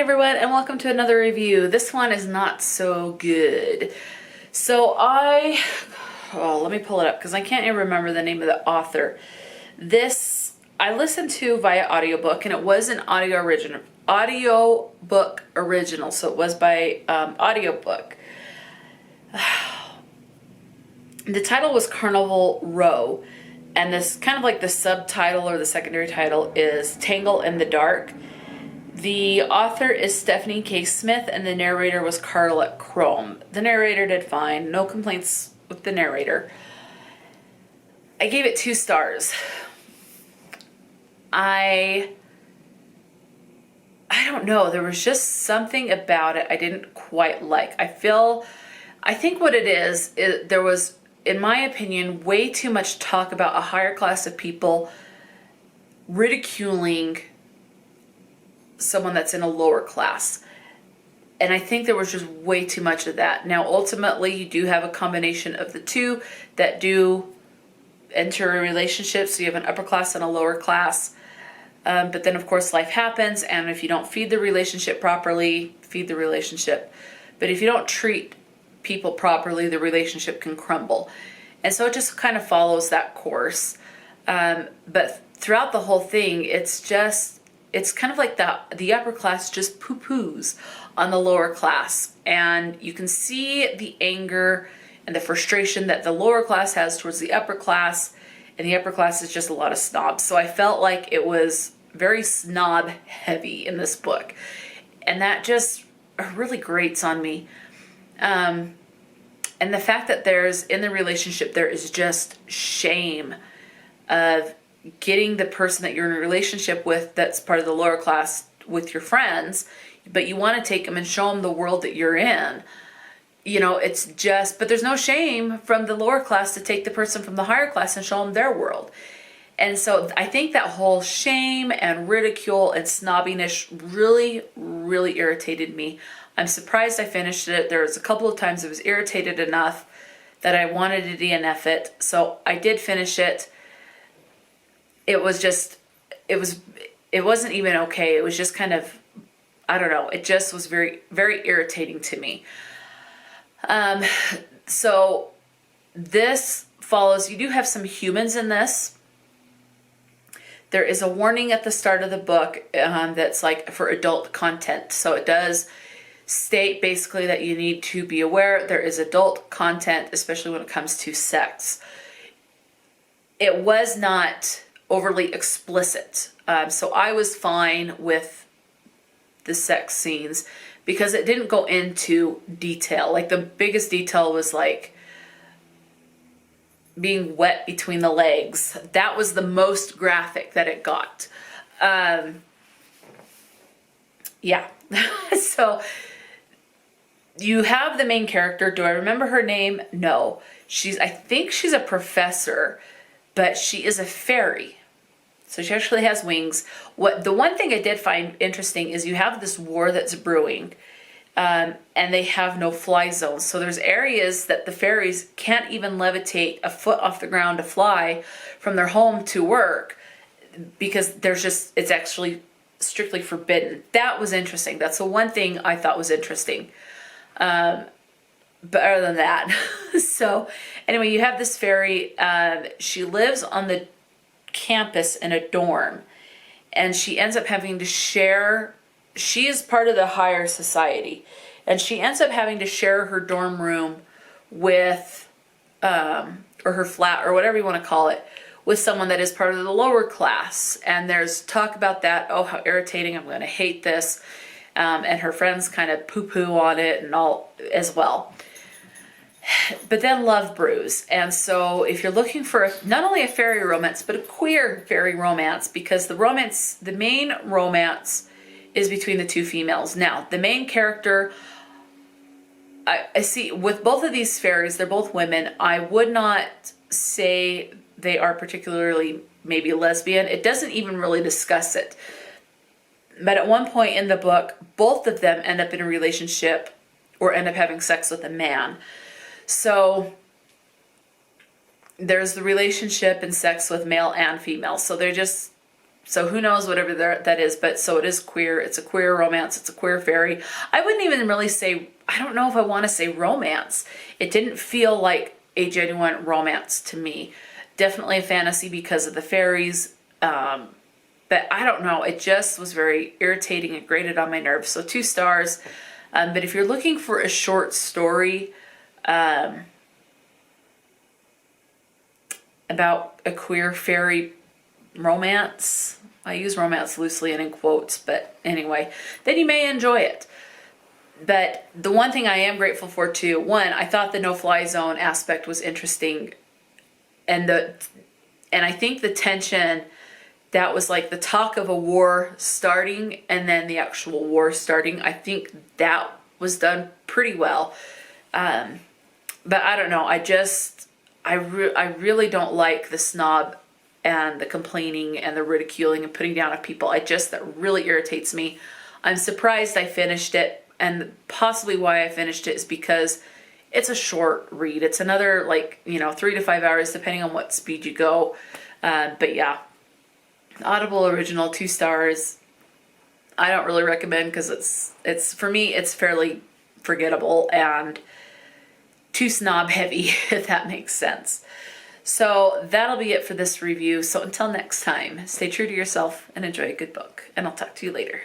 everyone, and welcome to another review. This one is not so good. Let me pull it up because I can't even remember the name of the author. This I listened to via audiobook, and it was an audiobook original, so it was by audiobook. The title was Carnival Row, and this kind of like the subtitle or the secondary title is Tangle in the Dark. The author is Stephanie K. Smith, and the narrator was Carla Crome. The narrator did fine. No complaints with the narrator. I gave it 2 stars. I don't know. There was just something about it I didn't quite like. I think what it is there was, in my opinion, way too much talk about a higher class of people ridiculing someone that's in a lower class. And I think there was just way too much of that. Now, ultimately, you do have a combination of the two that do enter a relationship. So you have an upper class and a lower class. But then, of course, life happens. And if you don't feed the relationship properly, feed the relationship. But if you don't treat people properly, the relationship can crumble. And so it just kind of follows that course. But throughout the whole thing, it's kind of like the upper class just poo-poos on the lower class. And you can see the anger and the frustration that the lower class has towards the upper class. And the upper class is just a lot of snobs. So I felt like it was very snob heavy in this book. And that just really grates on me. And the fact that in the relationship, there is just shame of getting the person that you're in a relationship with that's part of the lower class with your friends, but you want to take them and show them the world that you're in. You know, but there's no shame from the lower class to take the person from the higher class and show them their world. And so I think that whole shame and ridicule and snobbiness really, really irritated me. I'm surprised I finished it. There was a couple of times I was irritated enough that I wanted to DNF it. So I did finish it. It wasn't even okay. It was just kind of, I don't know. It just was very, very irritating to me. So this follows, you do have some humans in this. There is a warning at the start of the book that's like for adult content. So it does state basically that you need to be aware there is adult content, especially when it comes to sex. It was not overly explicit. So I was fine with the sex scenes because it didn't go into detail. Like the biggest detail was like being wet between the legs. That was the most graphic that it got. Yeah. So you have the main character. Do I remember her name? No. I think she's a professor, but she is a fairy. So she actually has wings. The one thing I did find interesting is you have this war that's brewing, and they have no fly zones. So there's areas that the fairies can't even levitate a foot off the ground to fly from their home to work because it's actually strictly forbidden. That was interesting. That's the one thing I thought was interesting. But other than that, so anyway, you have this fairy. She lives on the campus in a dorm, and she ends up having to share. She is part of the higher society, and she ends up having to share her dorm room with, or her flat, or whatever you want to call it, with someone that is part of the lower class. And there's talk about that. Oh, how irritating! I'm going to hate this. And her friends kind of poo-poo on it and all as well. But then love brews. And so if you're looking for not only a fairy romance, but a queer fairy romance, because the main romance is between the 2 females. Now, the main character, I see with both of these fairies, they're both women. I would not say they are particularly maybe lesbian. It doesn't even really discuss it. But at one point in the book, both of them end up in a relationship or end up having sex with a man. So there's the relationship and sex with male and female. So they're just So who knows whatever that is, but so it is queer. It's a queer romance. It's a queer fairy. I wouldn't even really say, I don't know if I want to say romance. It didn't feel like a genuine romance to me. Definitely a fantasy because of the fairies. But I don't know. It just was very irritating and grated on my nerves. So 2 stars. But if you're looking for a short story about a queer fairy romance, I use romance loosely and in quotes, but anyway, then you may enjoy it. But the one thing I am grateful for too, one, I thought the no-fly zone aspect was interesting, and I think the tension that was like the talk of a war starting and then the actual war starting, I think that was done pretty well. But I don't know, I really don't like the snob and the complaining and the ridiculing and putting down of people. That really irritates me. I'm surprised I finished it, and possibly why I finished it is because it's a short read. It's another 3 to 5 hours depending on what speed you go. But yeah, Audible original, 2 stars. I don't really recommend because it's for me it's fairly forgettable and too snob heavy, if that makes sense. So that'll be it for this review. So until next time, stay true to yourself and enjoy a good book. And I'll talk to you later.